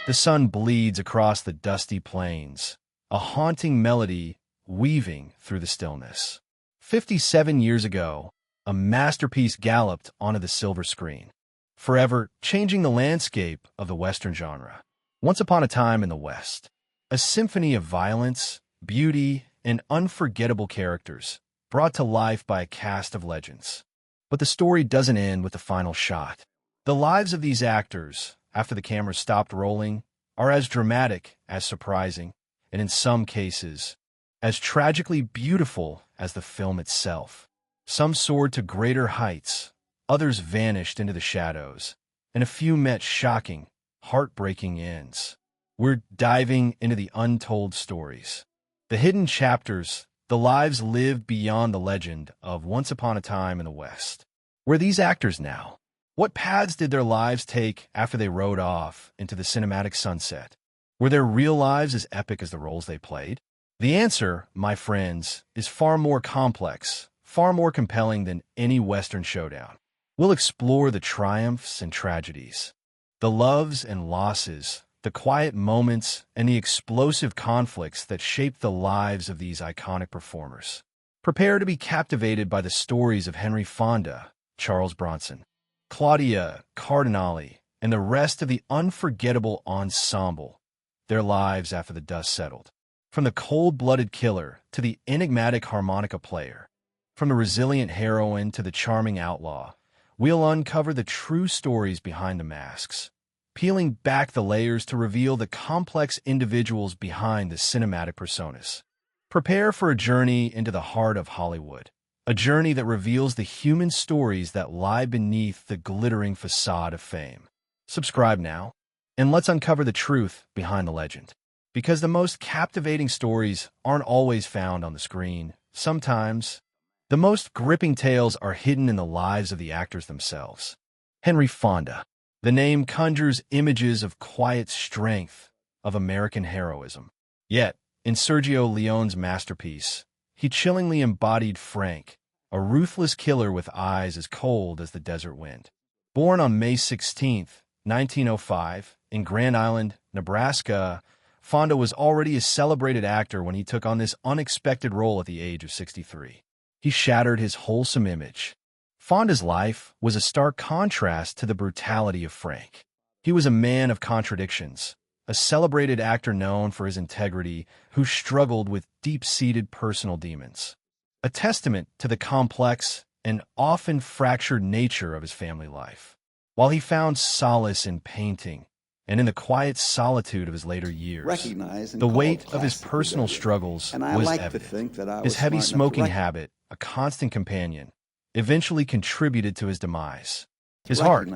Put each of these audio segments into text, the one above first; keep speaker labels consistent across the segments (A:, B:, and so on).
A: The sun bleeds across the dusty plains, a haunting melody weaving through the stillness. 57 years ago, a masterpiece galloped onto the silver screen, forever changing the landscape of the Western genre. Once Upon a Time in the West, a symphony of violence, beauty, and unforgettable characters, brought to life by a cast of legends. But the story doesn't end with the final shot. The lives of these actors, after the camera stopped rolling, are as dramatic as surprising, and in some cases, as tragically beautiful as the film itself. Some soared to greater heights, others vanished into the shadows, and a few met shocking, heartbreaking ends. We're diving into the untold stories, the hidden chapters, the lives lived beyond the legend of Once Upon a Time in the West. Where are these actors now? What paths did their lives take after they rode off into the cinematic sunset? Were their real lives as epic as the roles they played? The answer, my friends, is far more complex, far more compelling than any Western showdown. We'll explore the triumphs and tragedies, the loves and losses, the quiet moments, and the explosive conflicts that shape the lives of these iconic performers. Prepare to be captivated by the stories of Henry Fonda, Charles Bronson, Claudia Cardinale, and the rest of the unforgettable ensemble, their lives after the dust settled. From the cold-blooded killer to the enigmatic harmonica player, from the resilient heroine to the charming outlaw, we'll uncover the true stories behind the masks, peeling back the layers to reveal the complex individuals behind the cinematic personas. Prepare for a journey into the heart of Hollywood, a journey that reveals the human stories that lie beneath the glittering facade of fame. Subscribe now, and let's uncover the truth behind the legend. Because the most captivating stories aren't always found on the screen. Sometimes, the most gripping tales are hidden in the lives of the actors themselves. Henry Fonda. The name conjures images of quiet strength, of American heroism. Yet, in Sergio Leone's masterpiece, he chillingly embodied Frank, a ruthless killer with eyes as cold as the desert wind. Born on May 16, 1905, in Grand Island, Nebraska, Fonda was already a celebrated actor when he took on this unexpected role at the age of 63. He shattered his wholesome image. Fonda's life was a stark contrast to the brutality of Frank. He was a man of contradictions, a celebrated actor known for his integrity who struggled with deep-seated personal demons. A testament to the complex and often fractured nature of his family life. While he found solace in painting and in the quiet solitude of his later years, the weight of his personal struggles was evident. His heavy smoking habit, a constant companion, eventually contributed to his demise. His heart,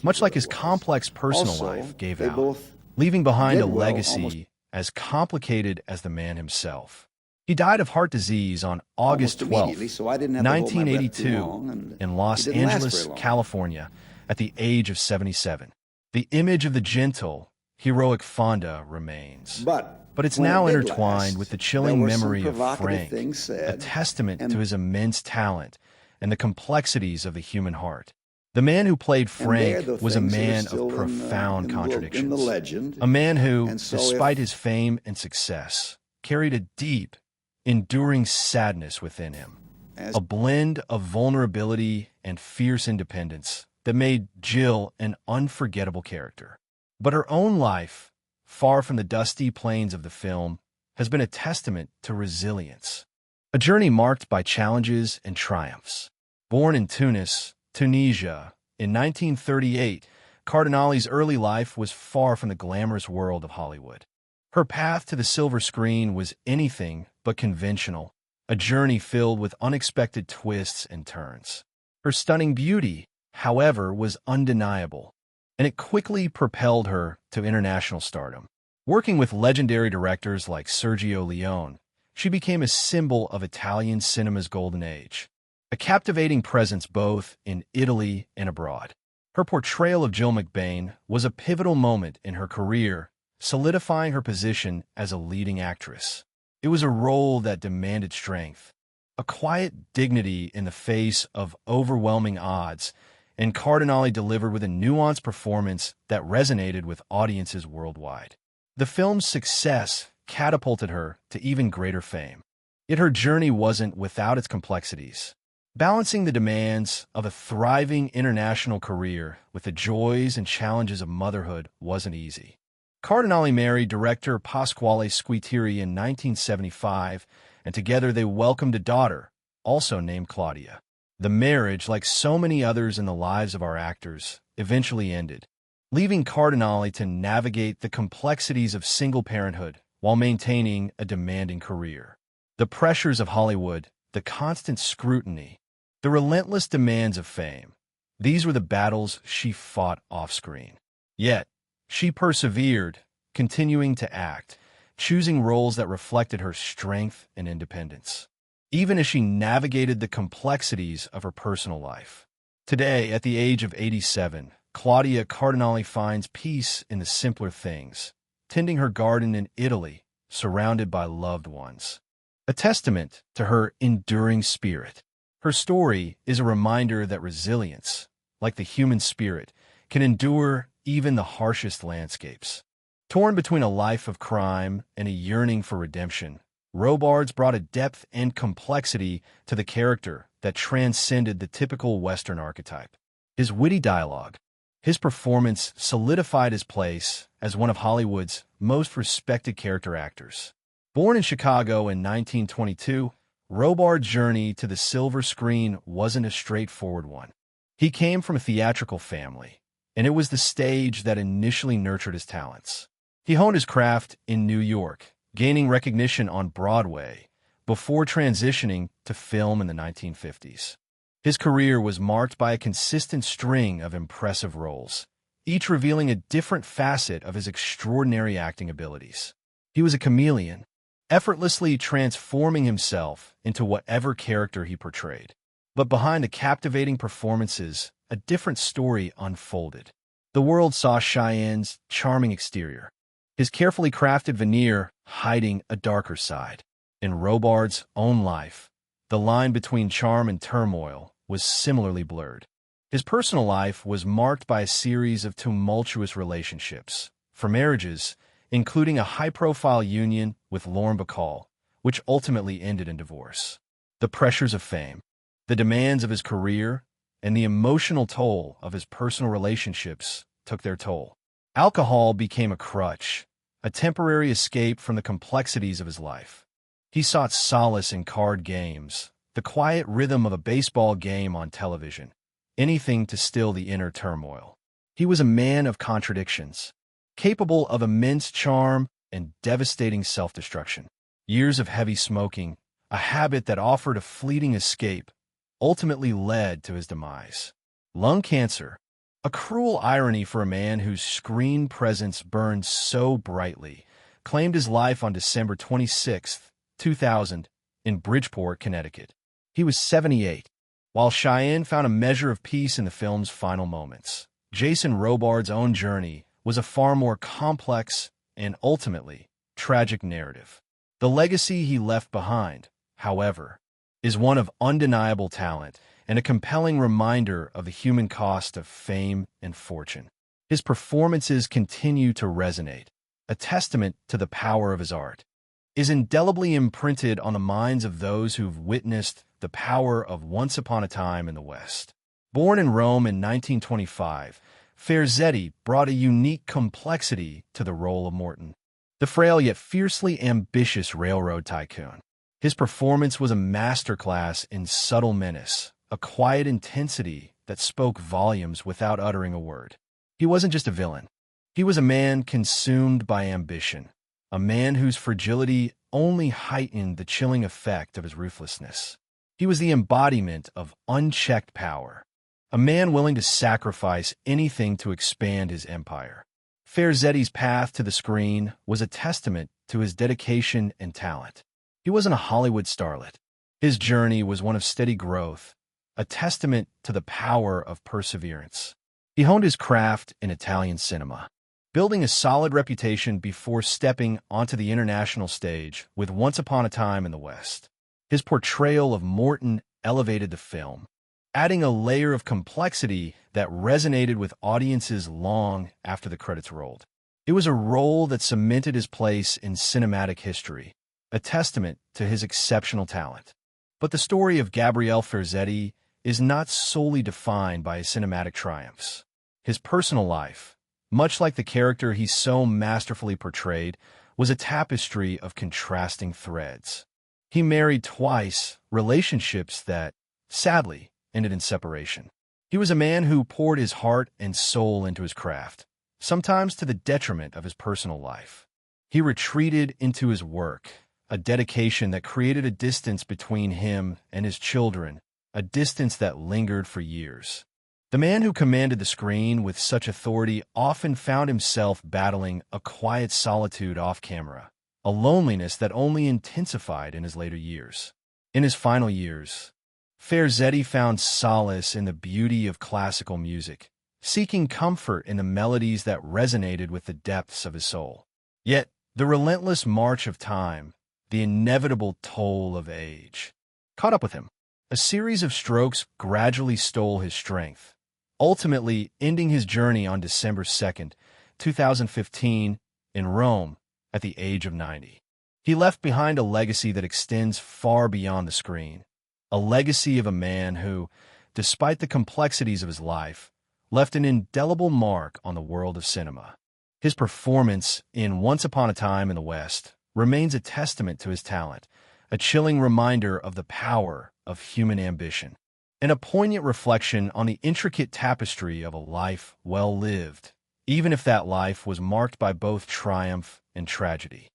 A: much like his complex personal life, gave out, leaving behind a legacy as complicated as the man himself. He died of heart disease on August 12, 1982, in Los Angeles, California, at the age of 77. The image of the gentle, heroic Fonda remains. But it's now intertwined with the chilling memory of Frank, a testament to his immense talent and the complexities of the human heart. The man who played Frank was a man of profound contradictions. A man who, despite his fame and success, carried a deep, enduring sadness within him. A blend of vulnerability and fierce independence that made Jill an unforgettable character. But her own life, far from the dusty plains of the film, has been a testament to resilience. A journey marked by challenges and triumphs. Born in Tunis, Tunisia, in 1938, Cardinale's early life was far from the glamorous world of Hollywood. Her path to the silver screen was anything but conventional, a journey filled with unexpected twists and turns. Her stunning beauty, however, was undeniable, and it quickly propelled her to international stardom. Working with legendary directors like Sergio Leone, she became a symbol of Italian cinema's golden age, a captivating presence both in Italy and abroad. Her portrayal of Jill McBain was a pivotal moment in her career, solidifying her position as a leading actress. It was a role that demanded strength, a quiet dignity in the face of overwhelming odds, and Cardinale delivered with a nuanced performance that resonated with audiences worldwide. The film's success catapulted her to even greater fame. Yet her journey wasn't without its complexities. Balancing the demands of a thriving international career with the joys and challenges of motherhood wasn't easy. Cardinale married director Pasquale Squitieri in 1975, and together they welcomed a daughter, also named Claudia. The marriage, like so many others in the lives of our actors, eventually ended, leaving Cardinale to navigate the complexities of single parenthood while maintaining a demanding career. The pressures of Hollywood, the constant scrutiny, the relentless demands of fame, these were the battles she fought off-screen. Yet, she persevered, continuing to act, choosing roles that reflected her strength and independence, even as she navigated the complexities of her personal life. Today, at the age of 87, Claudia Cardinale finds peace in the simpler things, tending her garden in Italy, surrounded by loved ones. A testament to her enduring spirit. Her story is a reminder that resilience, like the human spirit, can endure even the harshest landscapes. Torn between a life of crime and a yearning for redemption, Robards brought a depth and complexity to the character that transcended the typical Western archetype. His witty dialogue, his performance solidified his place as one of Hollywood's most respected character actors. Born in Chicago in 1922, Robards' journey to the silver screen wasn't a straightforward one. He came from a theatrical family, and it was the stage that initially nurtured his talents. He honed his craft in New York, gaining recognition on Broadway, before transitioning to film in the 1950s. His career was marked by a consistent string of impressive roles, each revealing a different facet of his extraordinary acting abilities. He was a chameleon, effortlessly transforming himself into whatever character he portrayed. But behind the captivating performances, a different story unfolded. The world saw Cheyenne's charming exterior, his carefully crafted veneer hiding a darker side. In Robards' own life, the line between charm and turmoil was similarly blurred. His personal life was marked by a series of tumultuous relationships, from marriages, including a high-profile union with Lauren Bacall, which ultimately ended in divorce. The pressures of fame, the demands of his career, and the emotional toll of his personal relationships took their toll. Alcohol became a crutch, a temporary escape from the complexities of his life. He sought solace in card games, the quiet rhythm of a baseball game on television, anything to still the inner turmoil. He was a man of contradictions, capable of immense charm and devastating self-destruction. Years of heavy smoking, a habit that offered a fleeting escape, ultimately led to his demise. Lung cancer, a cruel irony for a man whose screen presence burned so brightly, claimed his life on December 26, 2000, in Bridgeport, Connecticut. He was 78. While Cheyenne found a measure of peace in the film's final moments, Jason Robards' own journey was a far more complex and ultimately tragic narrative. The legacy he left behind, however, is one of undeniable talent and a compelling reminder of the human cost of fame and fortune. His performances continue to resonate, a testament to the power of his art, is indelibly imprinted on the minds of those who've witnessed the power of Once Upon a Time in the West. Born in Rome in 1925, Ferzetti brought a unique complexity to the role of Morton, the frail yet fiercely ambitious railroad tycoon. His performance was a masterclass in subtle menace, a quiet intensity that spoke volumes without uttering a word. He wasn't just a villain. He was a man consumed by ambition, a man whose fragility only heightened the chilling effect of his ruthlessness. He was the embodiment of unchecked power, a man willing to sacrifice anything to expand his empire. Ferzetti's path to the screen was a testament to his dedication and talent. He wasn't a Hollywood starlet. His journey was one of steady growth, a testament to the power of perseverance. He honed his craft in Italian cinema, building a solid reputation before stepping onto the international stage with Once Upon a Time in the West. His portrayal of Morton elevated the film, adding a layer of complexity that resonated with audiences long after the credits rolled. It was a role that cemented his place in cinematic history, a testament to his exceptional talent. But the story of Gabriel Ferzetti is not solely defined by his cinematic triumphs. His personal life, much like the character he so masterfully portrayed, was a tapestry of contrasting threads. He married twice, relationships that, sadly, ended in separation. He was a man who poured his heart and soul into his craft, sometimes to the detriment of his personal life. He retreated into his work, a dedication that created a distance between him and his children, a distance that lingered for years. The man who commanded the screen with such authority often found himself battling a quiet solitude off-camera, a loneliness that only intensified in his later years. In his final years, Ferzetti found solace in the beauty of classical music, seeking comfort in the melodies that resonated with the depths of his soul. Yet, the relentless march of time, the inevitable toll of age, caught up with him. A series of strokes gradually stole his strength, ultimately ending his journey on December 2nd, 2015, in Rome at the age of 90. He left behind a legacy that extends far beyond the screen, a legacy of a man who, despite the complexities of his life, left an indelible mark on the world of cinema. His performance in Once Upon a Time in the West remains a testament to his talent, a chilling reminder of the power of human ambition, and a poignant reflection on the intricate tapestry of a life well lived, even if that life was marked by both triumph and tragedy.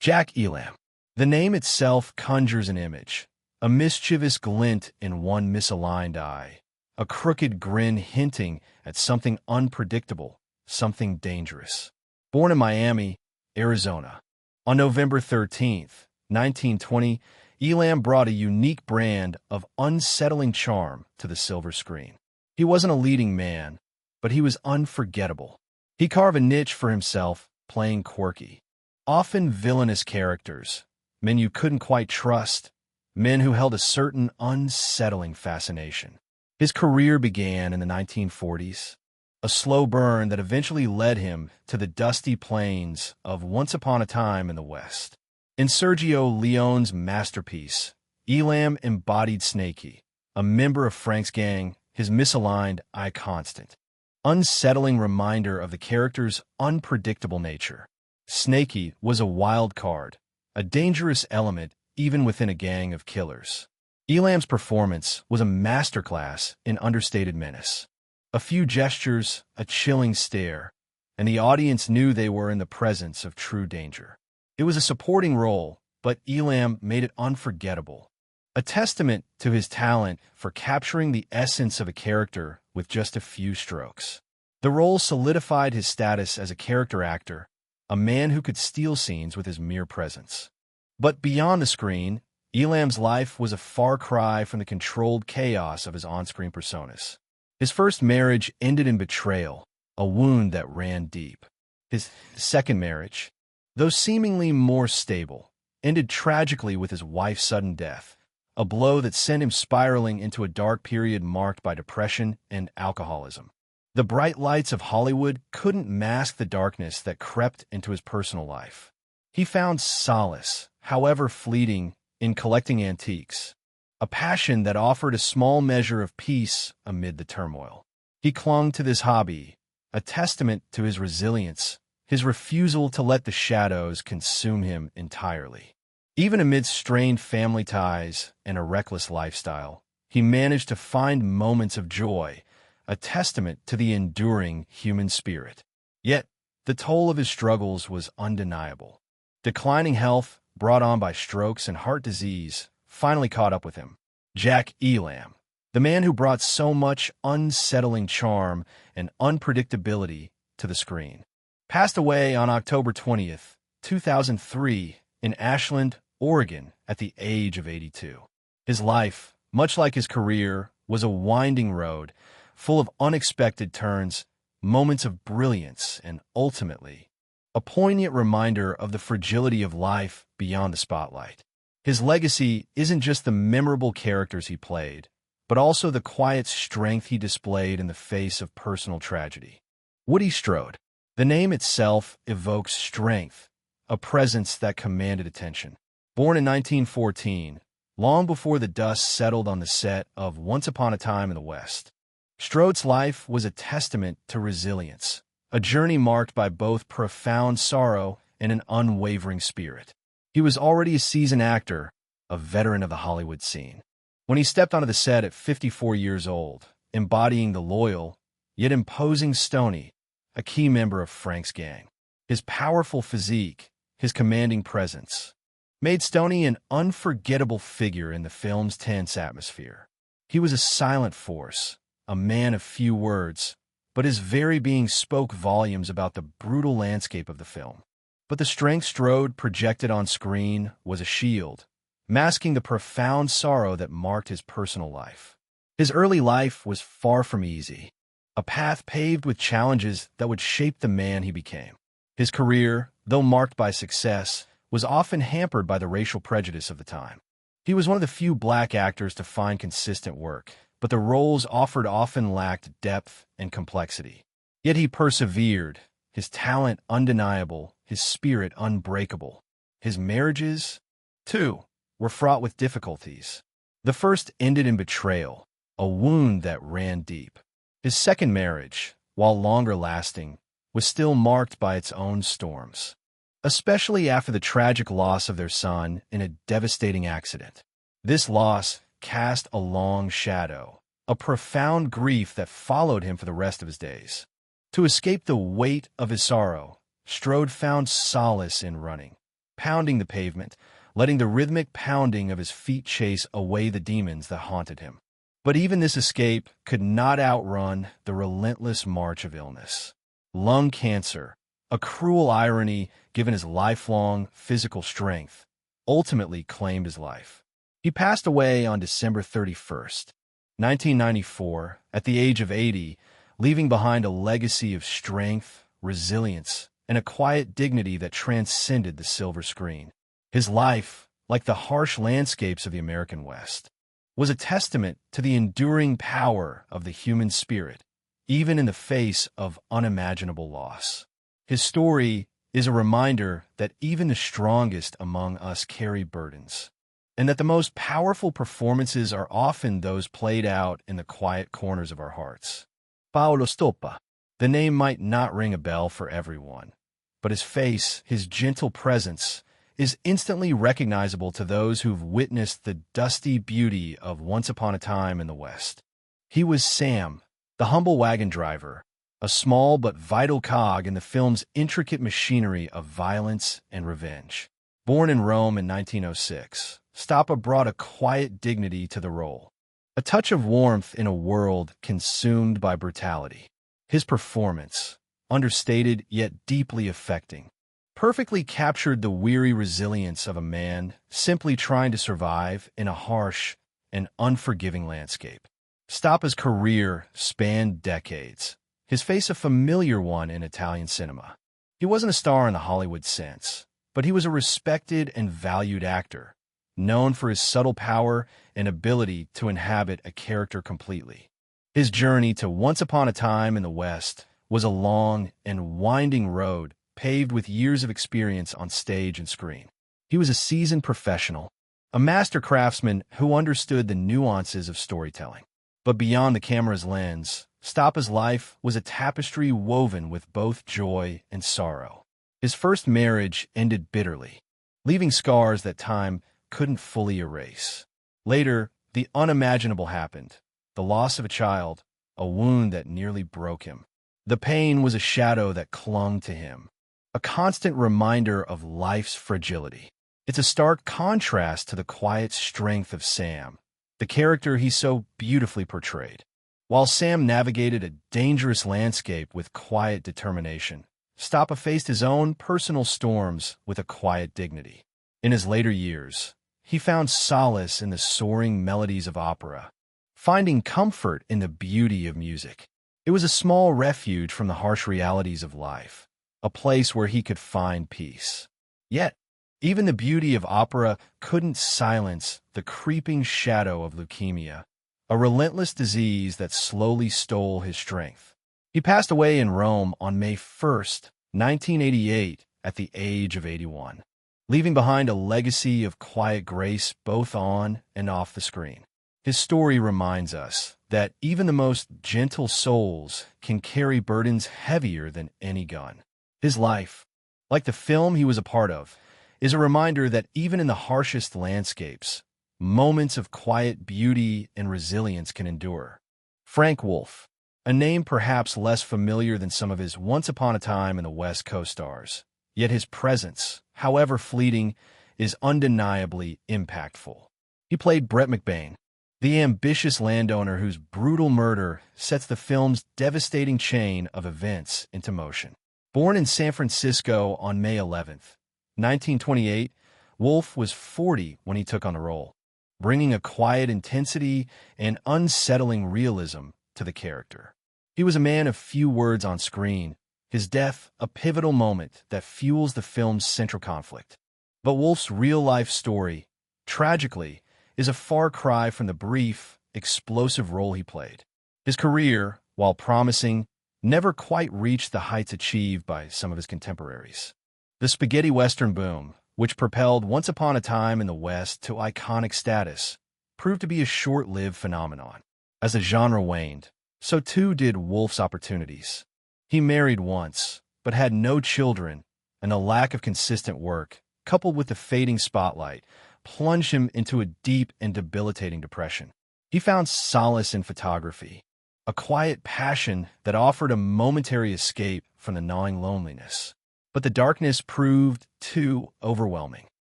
A: Jack Elam. The name itself conjures an image, a mischievous glint in one misaligned eye, a crooked grin hinting at something unpredictable, something dangerous. Born in Miami, Arizona, on November 13th, 1920, Elam brought a unique brand of unsettling charm to the silver screen. He wasn't a leading man, but he was unforgettable. He carved a niche for himself, playing quirky, often villainous characters, men you couldn't quite trust, men who held a certain unsettling fascination. His career began in the 1940s, a slow burn that eventually led him to the dusty plains of Once Upon a Time in the West. In Sergio Leone's masterpiece, Elam embodied Snakey, a member of Frank's gang, his misaligned eye constant, unsettling reminder of the character's unpredictable nature. Snakey was a wild card, a dangerous element even within a gang of killers. Elam's performance was a masterclass in understated menace. A few gestures, a chilling stare, and the audience knew they were in the presence of true danger. It was a supporting role, but Elam made it unforgettable, a testament to his talent for capturing the essence of a character with just a few strokes. The role solidified his status as a character actor, a man who could steal scenes with his mere presence. But beyond the screen, Elam's life was a far cry from the controlled chaos of his on-screen personas. His first marriage ended in betrayal, a wound that ran deep. His second marriage, though seemingly more stable, ended tragically with his wife's sudden death, a blow that sent him spiraling into a dark period marked by depression and alcoholism. The bright lights of Hollywood couldn't mask the darkness that crept into his personal life. He found solace, however fleeting, in collecting antiques, a passion that offered a small measure of peace amid the turmoil. He clung to this hobby, a testament to his resilience, his refusal to let the shadows consume him entirely. Even amidst strained family ties and a reckless lifestyle, he managed to find moments of joy, a testament to the enduring human spirit. Yet, the toll of his struggles was undeniable. Declining health, brought on by strokes and heart disease, finally caught up with him. Jack Elam, the man who brought so much unsettling charm and unpredictability to the screen, passed away on October 20th, 2003, in Ashland, Oregon, at the age of 82. His life, much like his career, was a winding road, full of unexpected turns, moments of brilliance, and ultimately, a poignant reminder of the fragility of life beyond the spotlight. His legacy isn't just the memorable characters he played, but also the quiet strength he displayed in the face of personal tragedy. Woody Strode. The name itself evokes strength, a presence that commanded attention. Born in 1914, long before the dust settled on the set of Once Upon a Time in the West, Strode's life was a testament to resilience, a journey marked by both profound sorrow and an unwavering spirit. He was already a seasoned actor, a veteran of the Hollywood scene, when he stepped onto the set at 54 years old, embodying the loyal, yet imposing Stoney, a key member of Frank's gang. His powerful physique, his commanding presence, made Stoney an unforgettable figure in the film's tense atmosphere. He was a silent force, a man of few words, but his very being spoke volumes about the brutal landscape of the film. But the strength Strode projected on screen was a shield, masking the profound sorrow that marked his personal life. His early life was far from easy, a path paved with challenges that would shape the man he became. His career, though marked by success, was often hampered by the racial prejudice of the time. He was one of the few black actors to find consistent work, but the roles offered often lacked depth and complexity. Yet he persevered, his talent undeniable, his spirit unbreakable. His marriages, too, were fraught with difficulties. The first ended in betrayal, a wound that ran deep. His second marriage, while longer lasting, was still marked by its own storms, especially after the tragic loss of their son in a devastating accident. This loss cast a long shadow, a profound grief that followed him for the rest of his days. To escape the weight of his sorrow, Strode found solace in running, pounding the pavement, letting the rhythmic pounding of his feet chase away the demons that haunted him. But even this escape could not outrun the relentless march of illness. Lung cancer, a cruel irony given his lifelong physical strength, ultimately claimed his life. He passed away on December 31st, 1994, at the age of 80, leaving behind a legacy of strength, resilience, and a quiet dignity that transcended the silver screen. His life, like the harsh landscapes of the American West, was a testament to the enduring power of the human spirit, even in the face of unimaginable loss. His story is a reminder that even the strongest among us carry burdens, and that the most powerful performances are often those played out in the quiet corners of our hearts. Paolo Stoppa. The name might not ring a bell for everyone, but his face, his gentle presence, is instantly recognizable to those who've witnessed the dusty beauty of Once Upon a Time in the West. He was Sam, the humble wagon driver, a small but vital cog in the film's intricate machinery of violence and revenge. Born in Rome in 1906, Stoppa brought a quiet dignity to the role, a touch of warmth in a world consumed by brutality. His performance, understated yet deeply affecting, perfectly captured the weary resilience of a man simply trying to survive in a harsh and unforgiving landscape. Stoppa's career spanned decades, his face a familiar one in Italian cinema. He wasn't a star in the Hollywood sense, but he was a respected and valued actor, known for his subtle power and ability to inhabit a character completely. His journey to Once Upon a Time in the West was a long and winding road paved with years of experience on stage and screen. He was a seasoned professional, a master craftsman who understood the nuances of storytelling. But beyond the camera's lens, Stoppa's life was a tapestry woven with both joy and sorrow. His first marriage ended bitterly, leaving scars that time couldn't fully erase. Later, the unimaginable happened. The loss of a child, a wound that nearly broke him. The pain was a shadow that clung to him, a constant reminder of life's fragility. It's a stark contrast to the quiet strength of Sam, the character he so beautifully portrayed. While Sam navigated a dangerous landscape with quiet determination, Stoppa faced his own personal storms with a quiet dignity. In his later years, he found solace in the soaring melodies of opera, finding comfort in the beauty of music. It was a small refuge from the harsh realities of life, a place where he could find peace. Yet, even the beauty of opera couldn't silence the creeping shadow of leukemia, a relentless disease that slowly stole his strength. He passed away in Rome on May 1st, 1988, at the age of 81, leaving behind a legacy of quiet grace both on and off the screen. His story reminds us that even the most gentle souls can carry burdens heavier than any gun. His life, like the film he was a part of, is a reminder that even in the harshest landscapes, moments of quiet beauty and resilience can endure. Frank Wolf, a name perhaps less familiar than some of his Once Upon a Time in the West co-stars, yet his presence, however fleeting, is undeniably impactful. He played Brett McBain, the ambitious landowner whose brutal murder sets the film's devastating chain of events into motion. Born in San Francisco on May 11th, 1928, Wolf was 40 when he took on the role, bringing a quiet intensity and unsettling realism to the character. He was a man of few words on screen, his death a pivotal moment that fuels the film's central conflict. But Wolf's real-life story, tragically, is a far cry from the brief, explosive role he played. His career, while promising, never quite reached the heights achieved by some of his contemporaries. The spaghetti western boom, which propelled Once Upon a Time in the West to iconic status, proved to be a short-lived phenomenon. As the genre waned, so too did Wolf's opportunities. He married once, but had no children, and the lack of consistent work, coupled with the fading spotlight, plunged him into a deep and debilitating depression. He found solace in photography, a quiet passion that offered a momentary escape from the gnawing loneliness. But the darkness proved too overwhelming.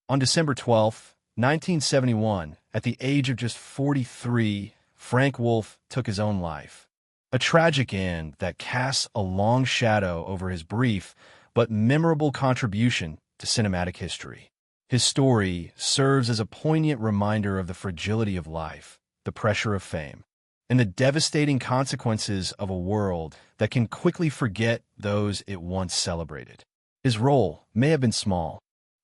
A: On December 12th, 1971, at the age of just 43, Frank Wolf took his own life. A tragic end that casts a long shadow over his brief but memorable contribution to cinematic history. His story serves as a poignant reminder of the fragility of life, the pressure of fame, and the devastating consequences of a world that can quickly forget those it once celebrated. His role may have been small,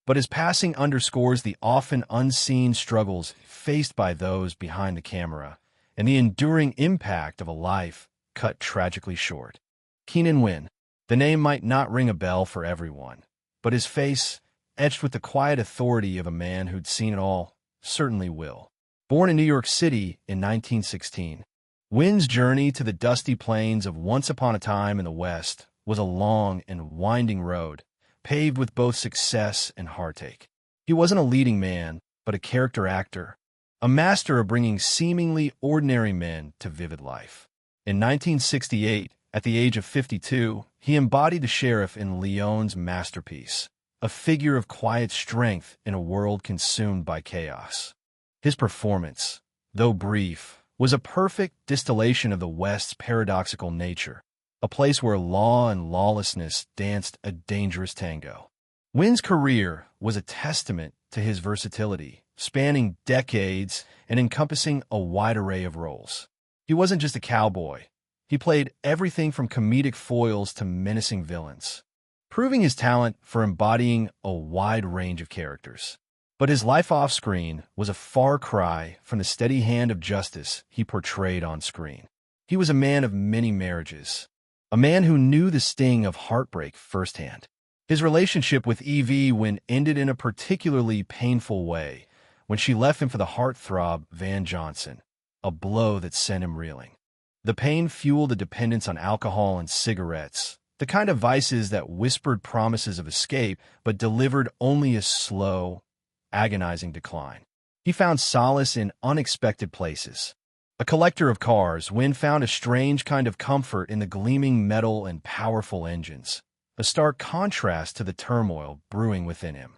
A: but his passing underscores the often unseen struggles faced by those behind the camera and the enduring impact of a life cut tragically short. Keenan Wynn. The name might not ring a bell for everyone, but his face, etched with the quiet authority of a man who'd seen it all, certainly will. Born in New York City in 1916, Wynn's journey to the dusty plains of Once Upon a Time in the West was a long and winding road, paved with both success and heartache. He wasn't a leading man, but a character actor, a master of bringing seemingly ordinary men to vivid life. In 1968, at the age of 52, he embodied the sheriff in Leone's masterpiece, a figure of quiet strength in a world consumed by chaos. His performance, though brief, was a perfect distillation of the West's paradoxical nature, a place where law and lawlessness danced a dangerous tango. Wynn's career was a testament to his versatility, spanning decades and encompassing a wide array of roles. He wasn't just a cowboy. He played everything from comedic foils to menacing villains, proving his talent for embodying a wide range of characters. But his life off-screen was a far cry from the steady hand of justice he portrayed on screen. He was a man of many marriages, a man who knew the sting of heartbreak firsthand. His relationship with Evie ended in a particularly painful way when she left him for the heartthrob Van Johnson, a blow that sent him reeling. The pain fueled a dependence on alcohol and cigarettes, the kind of vices that whispered promises of escape but delivered only a slow, agonizing decline. He found solace in unexpected places. A collector of cars, Wynn found a strange kind of comfort in the gleaming metal and powerful engines, a stark contrast to the turmoil brewing within him.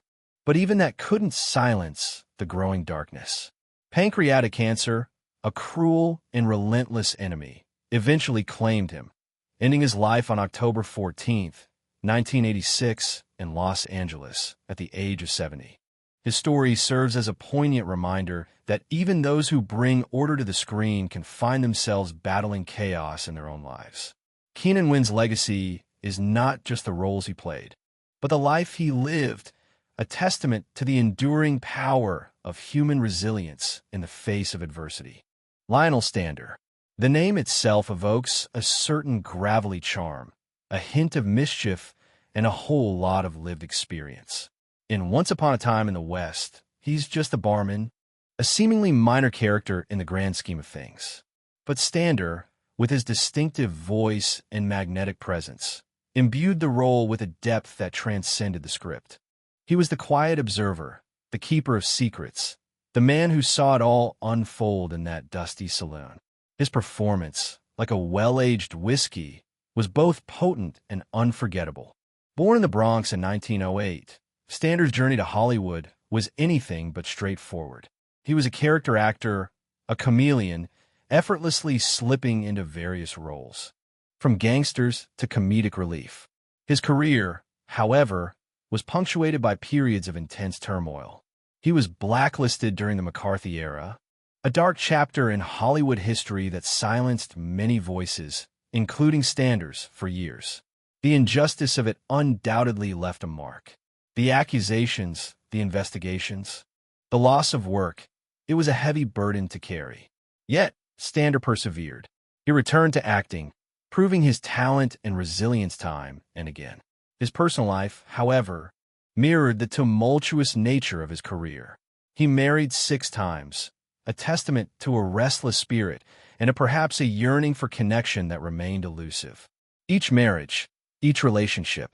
A: But even that couldn't silence the growing darkness. Pancreatic cancer, a cruel and relentless enemy, eventually claimed him, ending his life on October 14th, 1986, in Los Angeles at the age of 70. His story serves as a poignant reminder that even those who bring order to the screen can find themselves battling chaos in their own lives. Keenan Wynn's legacy is not just the roles he played, but the life he lived, a testament to the enduring power of human resilience in the face of adversity. Lionel Stander. The name itself evokes a certain gravelly charm, a hint of mischief, and a whole lot of lived experience. In Once Upon a Time in the West, he's just a barman, a seemingly minor character in the grand scheme of things. But Stander, with his distinctive voice and magnetic presence, imbued the role with a depth that transcended the script. He was the quiet observer, the keeper of secrets, the man who saw it all unfold in that dusty saloon. His performance, like a well-aged whiskey, was both potent and unforgettable. Born in the Bronx in 1908, Stander's journey to Hollywood was anything but straightforward. He was a character actor, a chameleon, effortlessly slipping into various roles, from gangsters to comedic relief. His career, however, was punctuated by periods of intense turmoil. He was blacklisted during the McCarthy era, a dark chapter in Hollywood history that silenced many voices, including Stander's, for years. The injustice of it undoubtedly left a mark. The accusations, the investigations, the loss of work, it was a heavy burden to carry. Yet, Stander persevered. He returned to acting, proving his talent and resilience time and again. His personal life, however, mirrored the tumultuous nature of his career. He married 6 times, a testament to a restless spirit and perhaps a yearning for connection that remained elusive. Each marriage, each relationship,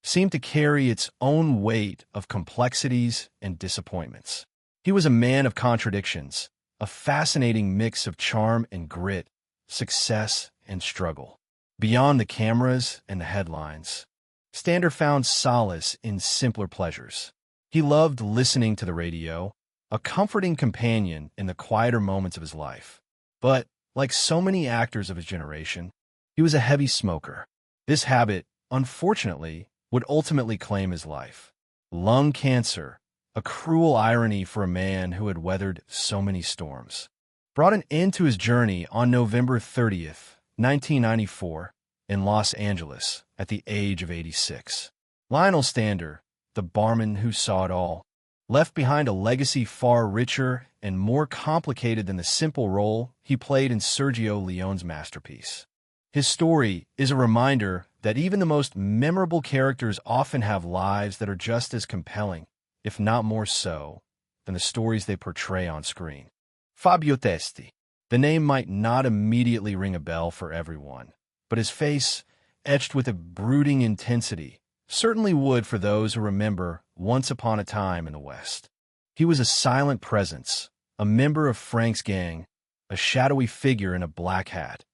A: seemed to carry its own weight of complexities and disappointments. He was a man of contradictions, a fascinating mix of charm and grit, success and struggle. Beyond the cameras and the headlines, Stander found solace in simpler pleasures. He loved listening to the radio, a comforting companion in the quieter moments of his life. But, like so many actors of his generation, he was a heavy smoker. This habit, unfortunately, would ultimately claim his life. Lung cancer, a cruel irony for a man who had weathered so many storms, brought an end to his journey on November 30th, 1994, in Los Angeles at the age of 86. Lionel Stander, the barman who saw it all, left behind a legacy far richer and more complicated than the simple role he played in Sergio Leone's masterpiece. His story is a reminder that even the most memorable characters often have lives that are just as compelling, if not more so, than the stories they portray on screen. Fabio Testi. The name might not immediately ring a bell for everyone, but his face, etched with a brooding intensity, certainly would for those who remember Once Upon a Time in the West. He was a silent presence, a member of Frank's gang, a shadowy figure in a black hat,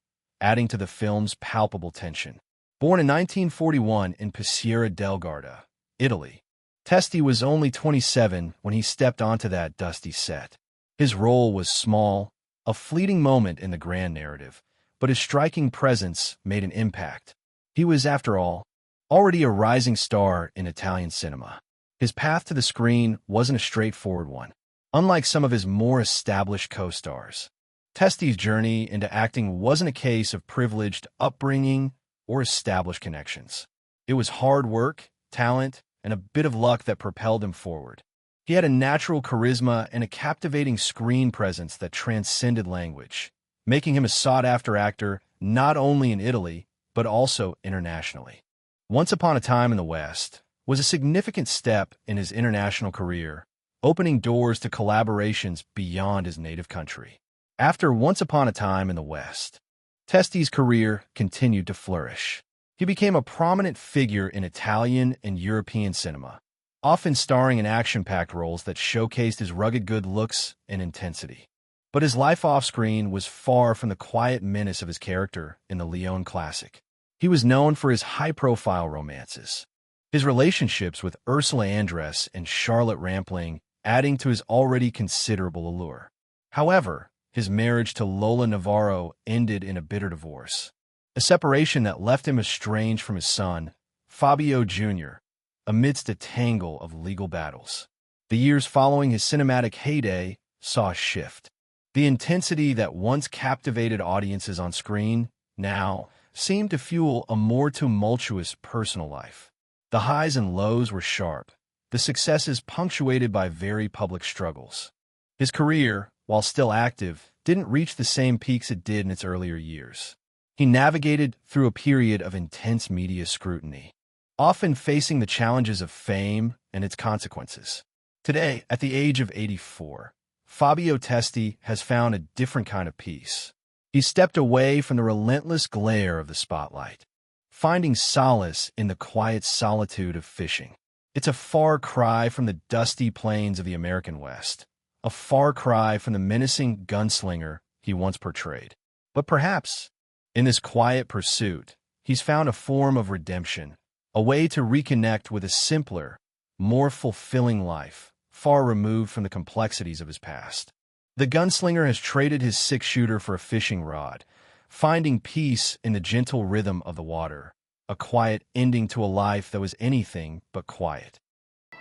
A: adding to the film's palpable tension. Born in 1941 in Peschiera del Garda, Italy, Testi was only 27 when he stepped onto that dusty set. His role was small, a fleeting moment in the grand narrative, but his striking presence made an impact. He was, after all, already a rising star in Italian cinema. His path to the screen wasn't a straightforward one. Unlike some of his more established co-stars, Testi's journey into acting wasn't a case of privileged upbringing or established connections. It was hard work, talent, and a bit of luck that propelled him forward. He had a natural charisma and a captivating screen presence that transcended language, making him a sought-after actor not only in Italy, but also internationally. Once Upon a Time in the West was a significant step in his international career, opening doors to collaborations beyond his native country. After Once Upon a Time in the West, Testi's career continued to flourish. He became a prominent figure in Italian and European cinema, often starring in action-packed roles that showcased his rugged good looks and intensity. But his life off-screen was far from the quiet menace of his character in the Leone classic. He was known for his high-profile romances, his relationships with Ursula Andress and Charlotte Rampling adding to his already considerable allure. However, his marriage to Lola Navarro ended in a bitter divorce, a separation that left him estranged from his son, Fabio Jr., amidst a tangle of legal battles. The years following his cinematic heyday saw a shift. The intensity that once captivated audiences on screen now seemed to fuel a more tumultuous personal life. The highs and lows were sharp, the successes punctuated by very public struggles. His career, while still active, didn't reach the same peaks it did in its earlier years. He navigated through a period of intense media scrutiny, often facing the challenges of fame and its consequences. Today, at the age of 84, Fabio Testi has found a different kind of peace. He stepped away from the relentless glare of the spotlight, finding solace in the quiet solitude of fishing. It's a far cry from the dusty plains of the American West, a far cry from the menacing gunslinger he once portrayed. But perhaps, in this quiet pursuit, he's found a form of redemption, a way to reconnect with a simpler, more fulfilling life, far removed from the complexities of his past. The gunslinger has traded his six-shooter for a fishing rod, finding peace in the gentle rhythm of the water, a quiet ending to a life that was anything but quiet.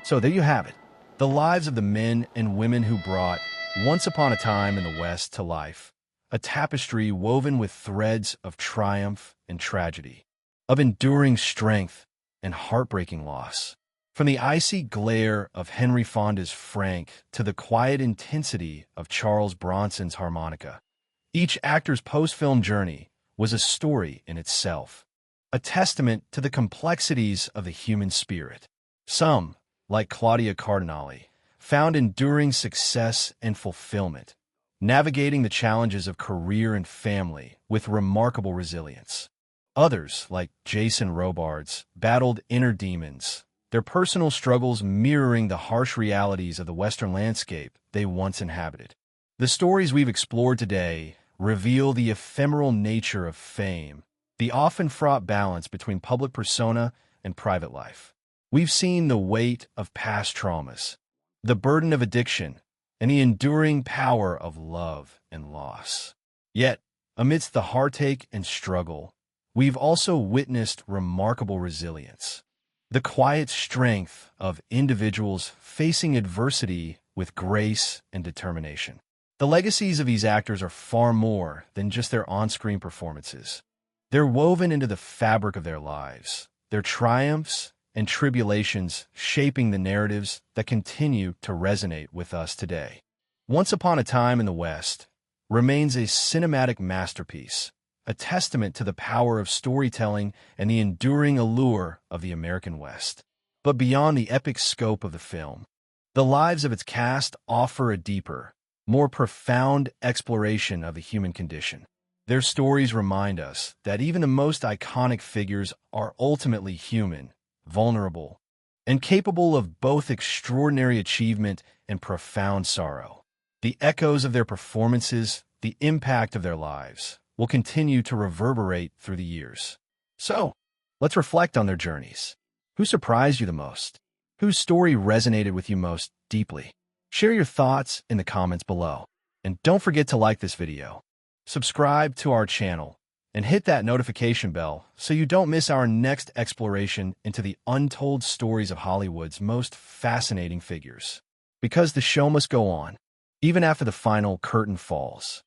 A: So there you have it, the lives of the men and women who brought Once Upon a Time in the West to life, a tapestry woven with threads of triumph and tragedy, of enduring strength and heartbreaking loss. From the icy glare of Henry Fonda's Frank to the quiet intensity of Charles Bronson's harmonica, each actor's post-film journey was a story in itself, a testament to the complexities of the human spirit. Some, like Claudia Cardinale, found enduring success and fulfillment, navigating the challenges of career and family with remarkable resilience. Others, like Jason Robards, battled inner demons, their personal struggles mirroring the harsh realities of the Western landscape they once inhabited. The stories we've explored today reveal the ephemeral nature of fame, the often fraught balance between public persona and private life. We've seen the weight of past traumas, the burden of addiction, and the enduring power of love and loss. Yet, amidst the heartache and struggle, we've also witnessed remarkable resilience, the quiet strength of individuals facing adversity with grace and determination. The legacies of these actors are far more than just their on-screen performances. They're woven into the fabric of their lives, their triumphs and tribulations shaping the narratives that continue to resonate with us today. Once Upon a Time in the West remains a cinematic masterpiece, a testament to the power of storytelling and the enduring allure of the American West. But beyond the epic scope of the film, the lives of its cast offer a deeper, more profound exploration of the human condition. Their stories remind us that even the most iconic figures are ultimately human, vulnerable, and capable of both extraordinary achievement and profound sorrow. The echoes of their performances, the impact of their lives, will continue to reverberate through the years. So, let's reflect on their journeys. Who surprised you the most? Whose story resonated with you most deeply? Share your thoughts in the comments below. And don't forget to like this video, subscribe to our channel, and hit that notification bell so you don't miss our next exploration into the untold stories of Hollywood's most fascinating figures. Because the show must go on, even after the final curtain falls.